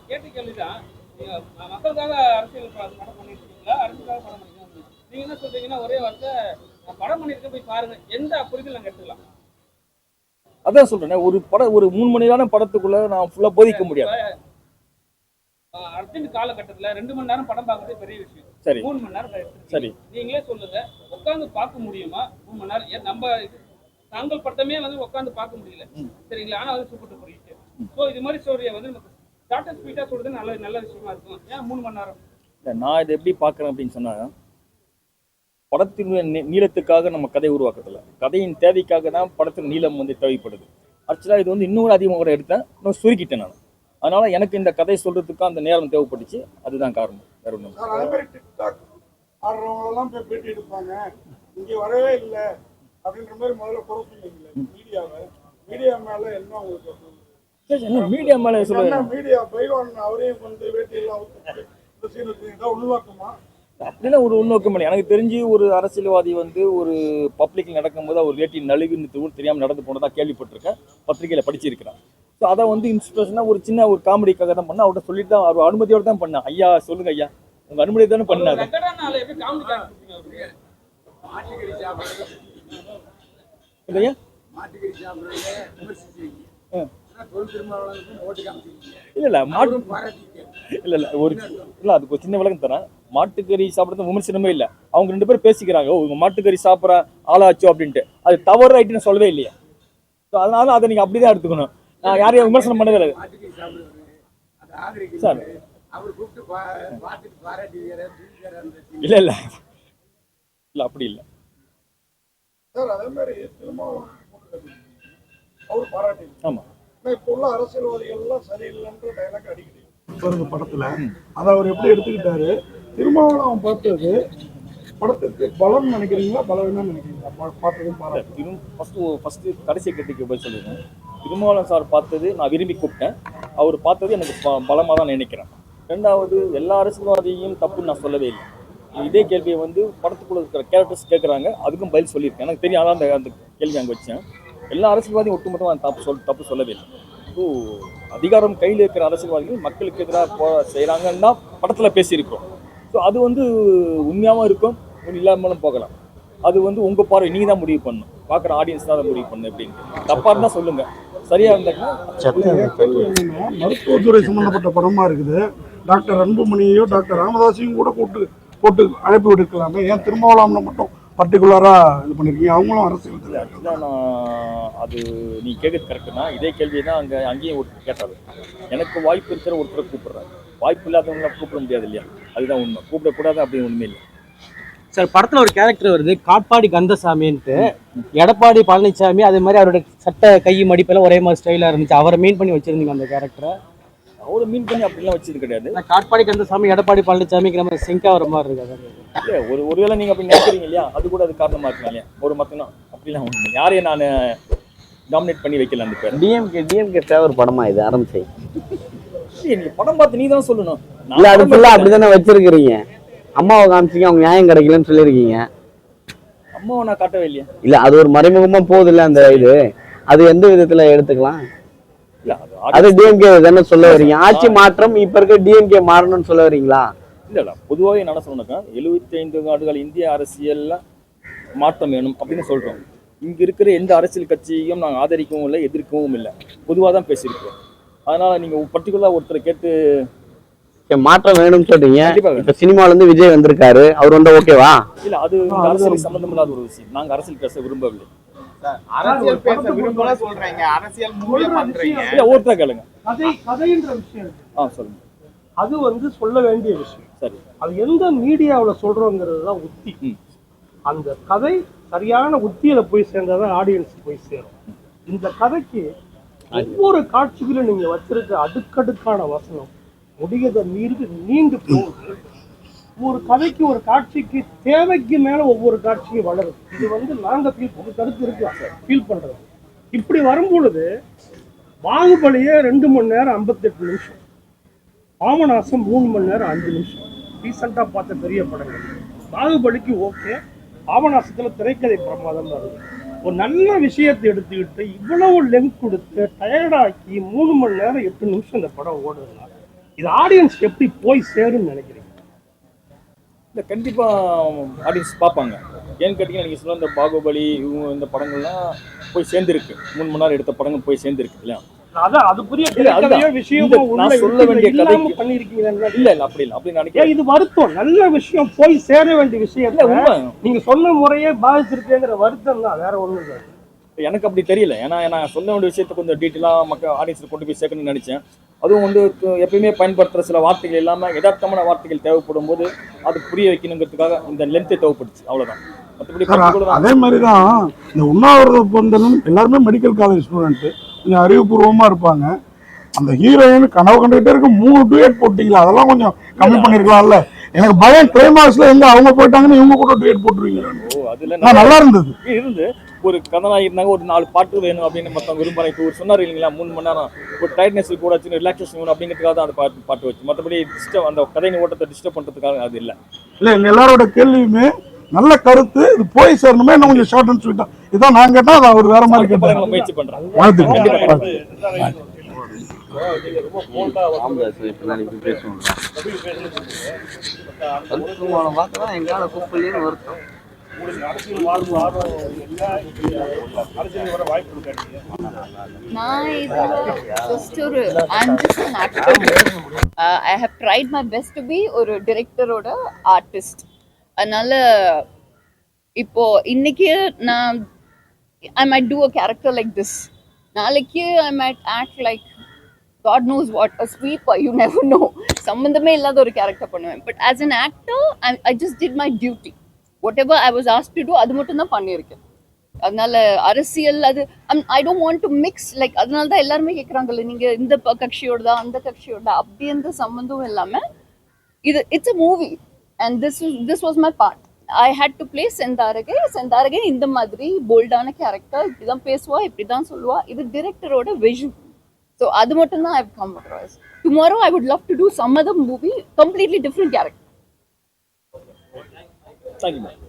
கேட்ட கேள்விதான். நீங்க மக்களுக்காக அரசியல் படம் பண்ணிட்டு இருக்கீங்களா, அரசுக்காக படம் பண்ணிருக்கீங்க? நீங்க என்ன சொல்றீங்கன்னா ஒரே வார்த்தை, படம் பண்ணிருக்க போய் பாருங்க, எந்த புரிதல் நாங்க எடுத்துக்கலாம்? அதான் சொல்றேன், ஒரு படம் ஒரு 3 மணி நேரம் படத்துக்குள்ள நான் ஃபுல்லா போதிக்க முடியாது. அர்ஜென்ட் காலகட்டத்துல 2 மணி நேரம் படம் பார்க்கறது பெரிய விஷயம். சரி, 3 மணி நேரம் சரி, நீங்களே சொல்லுங்க, உட்காந்து பார்க்க முடியுமா 3 மணி நேரம்? நம்ம தாங்கள் படத்தமே வந்து உட்காந்து பார்க்க முடியல, சரிங்களா? ஆனா அது சூப்பர் டூப்பர் ஹிட். ஸோ இது மாதிரி ஸ்டோரியை வந்து நமக்கு ஷார்ட் அண்ட் ஸ்வீட்டா சொல்றது நல்ல விஷயமா இருக்கும். ஏன் 3 மணி நேரம்? நான் இதை எப்படி பார்க்குறேன் அப்படின்னு சொன்னா, படத்தினுடைய நீளத்துக்காக நம்ம கதை உருவாக்குறதில்ல, கதையின் தேவைக்காக தான் படத்தின் நீளம் வந்து தேவைப்படுது. ஆக்சுவலாக இது வந்து இன்னும் கூட அதிகமாக கூட எடுத்தேன், இன்னும் சுருக்கிட்டேன் நான். அதனால எனக்கு இந்த கதை சொல்றதுக்கு அந்த நேரம் தேவைப்பட்டுச்சு, அதுதான் காரணம், வேற ஒன்றும். அதே மாதிரி டிக்டாக் ஆடுறவங்களெல்லாம் போய் பேட்டி எடுப்பாங்க, இங்கே வரவே இல்லை அப்படின்ற மாதிரி முதல்ல குறை சொல்லுவீங்களே மீடியாவை. மீடியா மேல என்ன உங்களுக்கு மீடியா மேலே சொல்லுவேன், மீடியா பைவான் அவரையும் வந்து வேட்டியெல்லாம் உள்வாக்குமா? அப்படின்னா ஒரு உள்நோக்கம் இல்லை. எனக்கு தெரிஞ்சு ஒரு அரசியல்வாதி வந்து ஒரு பப்ளிக்கில் நடக்கும்போது அவர் வேட்டி நழுவின்னு தெரியாமல் நடந்து போனதாக கேள்விப்பட்டிருக்கேன், பத்திரிகையில் படிச்சிருக்கிறேன். ஸோ அதை வந்து இன்ஸ்பிரேஷனாக ஒரு சின்ன ஒரு காமெடிக்காக தான் பண்ணேன். அவர்கிட்ட சொல்லிட்டு தான், அவர் அனுமதியோடு தான் பண்ணேன். ஐயா சொல்லுங்க ஐயா, உங்கள் அனுமதி தானே பண்ணாரு. இல்லையா இல்ல அதுக்கு ஒரு சின்ன விளக்கம் தரேன். மாட்டுக்கறி சாப்பிட்றது விமர்சனமே இல்லை, அவங்க 2 பேரும் பேசிக்கிறாங்க, ஓ மாட்டுக்கறி சாப்பிட்ற ஆளாச்சோ அப்படின்ட்டு. அது தவறு ரைட்டுன்னு சொல்லவே இல்லையா? அதனால அதை நீங்க அப்படிதான் எடுத்துக்கணும். நான் யாரையும் விமர்சனம் பண்ணவே இல்லை சார். இல்ல இல்ல இல்ல அப்படி இல்லை சார். அதே மாதிரி அவர் பாராட்டி. ஆமா, இப்போ உள்ள அரசியல்வாதிகள் எல்லாம் சரியில்லைன்ற டைலாக் அடிக்கடி வருது படத்துல. அதை அவர் எப்படி எடுத்துக்கிட்டாரு? திருமாவளவன் பார்த்தது படத்துக்கு பலம் நினைக்கிறீங்களா, பலவீனம் நினைக்கிறீங்களா? பார்த்தது ஃபர்ஸ்ட் கடைசி கேட்டுக்கு போய் சொல்லுங்க. திருமாவளவன் சார் பார்த்தது நான் விரும்பி கூப்பிட்டேன், அவர் பார்த்தது எனக்கு பலமாக தான் நினைக்கிறேன். 2வது, எல்லா அரசியல்வாதியும் தப்புன்னு நான் சொல்லவே இல்லை. இதே கேள்வியை வந்து படத்துக்குள்ள இருக்கிற கேரக்டர்ஸ் கேட்குறாங்க, அதுக்கும் பதில் சொல்லியிருக்கேன். எனக்கு தெரியும், அதான் அந்த கேள்வி அங்கே வச்சேன். எல்லா அரசியல்வாதியும் ஒட்டுமொத்தமாக தப்பு சொல்லவே இல்லை. ஸோ அதிகாரம் கையில் இருக்கிற அரசியல்வாதிகள் மக்களுக்கு எதிராக செய்கிறாங்கன்னா படத்தில் பேசியிருக்கோம். ஸோ அது வந்து உண்மையாகவும் இருக்கும், இல்லாமலும் போகலாம். அது வந்து உங்கள் பார்வை, நீங்கள் தான் முடிவு பண்ணணும், பார்க்குற ஆடியன்ஸ் தான் அதை முடிவு பண்ணணும். எப்படின்னு தப்பாக இருந்தால் சொல்லுங்கள், சரியாக இருந்தாங்கன்னா. மருத்துவத்துறை சம்மந்தப்பட்ட படமாக இருக்குது. டாக்டர் அன்புமணியோ டாக்டர் ராமதாஸையும் கூட போட்டு அழைப்பு விடுக்கலாமே, ஏன் திருமாவளவனை மட்டும் பர்டிகுலராக இது பண்ணியிருக்கீங்க? அவங்களும் அரசியல் அதுதான் அது நீ கேட்குறது கரெக்டு தான். இதே கேள்வியை தான் அங்கேயும் ஒருத்தர் கேட்டாரு. எனக்கு வாய்ப்பு இருக்கிற ஒருத்தரை கூப்பிட்றாரு, வாய்ப்பு இல்லாதவங்களாம் கூப்பிட முடியாது இல்லையா? அதுதான் உண்மை, கூப்பிடக்கூடாது அப்படின்னு ஒன்றுமே இல்லை சார். படத்தில் ஒரு கேரக்டர் வருது, காட்பாடி கந்தசாமின்ட்டு. எடப்பாடி பழனிசாமி அதே மாதிரி அவரோட சட்ட கை மடிப்பெல்லாம் ஒரே மாதிரி ஸ்டைலாக இருந்துச்சு, அவரை மீன் பண்ணி வச்சிருந்தீங்க அந்த கேரக்டரை? அவ்வளோ மீன் பண்ணி அப்படிலாம் வச்சது கிடையாது. காட்பாடி கந்தசாமி எடப்பாடி பழனிசாமிக்கு நம்ம சிங்காக வர மாதிரி இருக்காது இல்லை? ஒருவேளை நீங்கள் அப்படி நினைக்கிறீங்க இல்லையா, அது கூட அது காரணமாக இருக்கலாம் இல்லையா? ஒரு மொத்தம் அப்படிலாம் ஒன்று யாரையும் நான் டாமினேட் பண்ணி வைக்கல அந்த பேர். டிஎம்கே ஃபேவர் படமா இது ஆரம்பிச்சு? நீ படம் பார்த்து நீ தான் சொல்லணும். இல்லை, அது ஃபுல்லாக அப்படி தானே வச்சிருக்கிறீங்க. அம்மாவை காமிச்சிங்க, அவங்க நியாயம் கிடைக்கலன்னு சொல்லியிருக்கீங்க. அம்மாவை நான் காட்டவே இல்லையா? இல்லை, அது ஒரு மறைமுகமாக போகுது இல்லை அந்த இது, அது எந்த விதத்தில் எடுத்துக்கலாம்? அது டிஎம்கே தானே சொல்ல வரீங்க? ஆட்சி மாற்றம் இப்ப இருக்க டிஎம்கே மாறணும்னு சொல்ல வரீங்களா? இல்ல பொதுவாக என்ன சொன்னாக்கா, 75 ஆண்டுகள் இந்திய அரசியல்ல மாற்றம் வேணும் அப்படின்னு சொல்றோம். இங்க இருக்கிற எந்த அரசியல் கட்சியும் நாங்கள் ஆதரிக்கவும் இல்லை, எதிர்க்கவும் இல்லை, பொதுவாக தான் பேசியிருக்கோம். அதனால நீங்க பர்டிகுலரா ஒருத்தரை கேட்டு மாற்றம் வேணும்னு சொல்றீங்க. இப்ப சினிமால இருந்து விஜய் வந்திருக்காரு, அவர் வந்து ஓகேவா? இல்ல, அது அரசியல் சம்பந்தம் இல்லாத ஒரு விஷயம். நாங்க அரசியல் பேச விரும்பவில்லை. அரசியல் பேச விரும்பல சொல்றீங்க, அரசியல் மூலியம் பண்றீங்க. இல்ல, ஒருத்தர கேளுங்க. கதைன்ற விஷயம் சொல்லுங்க. அது வந்து சொல்ல வேண்டிய விஷயம். சரி, அது எந்த மீடியாவில் சொல்றோங்கிறது தான் உத்தி. அந்த கதை சரியான உத்தியில போய் சேர்ந்தாதான் ஆடியன்ஸ் போய் சேரும். இந்த கதைக்கு ஒவ்வொரு காட்சிகளும் நீங்க வச்சிருக்க அடுக்கடுக்கான வசனம் முடியத நீண்டு போகுது. ஒரு கதைக்கு ஒரு காட்சிக்கு தேவைக்கு மேல ஒவ்வொரு காட்சியும் வளருது. இது வந்து நாங்க கருத்து இருக்கலாம் ஃபீல் பண்றது. இப்படி வரும்பொழுது பாகுபலியே 2 மணி நேரம் 58 நிமிஷம், பாபநாசம் 3 மணி நேரம் 5 நிமிஷம். ரீசெண்டா பார்த்த பெரிய படங்கள். பாகுபலிக்கு ஓகே, பாபநாசத்துல திரைக்கதை பிரமாதம் தான் இருக்கு. ஒரு நல்ல விஷயத்தை எடுத்துக்கிட்டு இவ்வளவு லெங்க் கொடுத்து டயர்டாக்கி 3 மணி நேரம் 8 நிமிஷம் இந்த படம் ஓடுதுனால இது ஆடியன்ஸ்க்கு எப்படி போய் சேரும்னு நினைக்கிறீங்க? இல்லை கண்டிப்பாக ஆடியன்ஸ் பார்ப்பாங்க. ஏன்னு கேட்டிங்கன்னா நீங்கள் சொல்ல இந்த பாகுபலி இவங்க இந்த படங்கள்லாம் போய் சேர்ந்துருக்கு. 3 மணி நேரம் எடுத்த படங்கள் போய் சேர்ந்துருக்கு இல்லையா? அதான் அதுக்குரிய இல்ல, அதுதான். திரைக்கதையோ விஷயமோ இந்த உள்ள நான் சொல்ல இருக்கு, வேண்டிய இல்லாம கதைக்கு- பண்ணிருக்கீங்களா? இல்லை அப்படி இல்லை, அப்படி நினைக்கிறேன். இது வருத்தம். நல்ல விஷயம் போய் சேர வேண்டிய விஷயம் இல்லை உண்மை. நீங்க சொன்ன முறையே பாதிச்சிருக்கேங்கிற வருத்தம் தான், வேற ஒண்ணும் இல்லை. எனக்கு அப்படி தெரியல. ஏன்னா நான் சொல்ல வேண்டிய விஷயத்தை கொஞ்சம் டீட்டெயிலாக மக்கள் ஆடியன்ஸில் கொண்டு போய் சேர்க்கணும்னு நினச்சேன். அதுவும் வந்து எப்பயுமே பயன்படுத்துகிற சில வார்த்தைகள் இல்லாமல் யதார்த்தமான வார்த்தைகள் தேவைப்படும் போது அது புரிய வைக்கணுங்கிறதுக்காக இந்த லென்த்தை தேவைப்படுச்சு, அவ்வளோதான். மற்றபடி சார் அதே மாதிரி தான் இந்த உண்ணாவிரதம் பொறுத்தலும் எல்லாருமே மெடிக்கல் காலேஜ் ஸ்டூடெண்ட்டு கொஞ்சம் அறிவுபூர்வமாக இருப்பாங்க. அந்த ஹீரோயின் கனவு கண்டுகிட்டே இருக்க 3 டூயட் போட்டீங்களா, அதெல்லாம் கொஞ்சம் கம்மி பண்ணிருக்கலாம்ல. எனக்கு பயம் கிளைமாக்ஸ்ல எங்க அவங்க போயிட்டாங்கன்னு இவங்க கூட டூயட் போட்டுருவீங்க. அதில் நல்லா இருந்தது. இருந்து ஒரு கதனாக இருந்தாங்க, ஒரு 4 பாட்டு வேணும் அப்படின்னு மற்றவங்க விரும்புகிறாங்க. இப்போ ஒரு சொன்னார் இல்லைங்களா, 3 மணி நேரம் ஒரு டைட்னஸ் கூட வச்சு ரிலாக்ஸேஷன் வேணும் அப்படிங்கிறதுக்காக தான் அந்த பாட்டு வச்சு, மற்றபடி டிஸ்டர்ப் அந்த கதையின் ஓட்டத்தை டிஸ்டர்ப் பண்ணுறதுக்காக அது இல்லை. இல்லை எங்க எல்லாரோட கேள்வியுமே நல்ல கருத்து. இது போய் சேரணுமே, இன்னும் கொஞ்சம் ஷார்ட் அண்ட் ஸ்வீட்டா இதான் நான் கேட்டா அதை அவர் வேற மாதிரி கேட்டாங்க. முயற்சி பண்ணுறேன். வாழ்த்துக்கள். எங்களால கூப்பிடலன்னு வருத்தம். நான் just I'm just an actor. I have tried my best to be ஒரு director-ஓட artist. அதனால இப்போ இன்னைக்கு நான் I might do a character like this. நாளைக்கு I might act like God knows what, a sweeper, you never know. சம்பந்தமே இல்லாத ஒரு character பண்ணுவேன். But as an actor, I just did my duty. Whatever I was asked to do, அது மட்டும் தான் பண்ணியிருக்கேன். அதனால அரசியல் அது I don't want to mix, like அதனால தான் எல்லாருமே கேட்குறாங்கல்ல, நீங்க இந்த கட்சியோட தான் அந்த கட்சியோட அப்படி எந்த சம்பந்தமும் இல்லாம இது it's a movie and this was my part. I had to play செந்தாரகை இந்த மாதிரி போல்டான கேரக்டர், இப்படிதான் பேசுவா இப்படிதான் சொல்லுவா, இது டிரெக்டரோட விஷன். So அது மட்டும் தான் I've come across. Tomorrow I would love to do some other movie, completely different character. Thank you.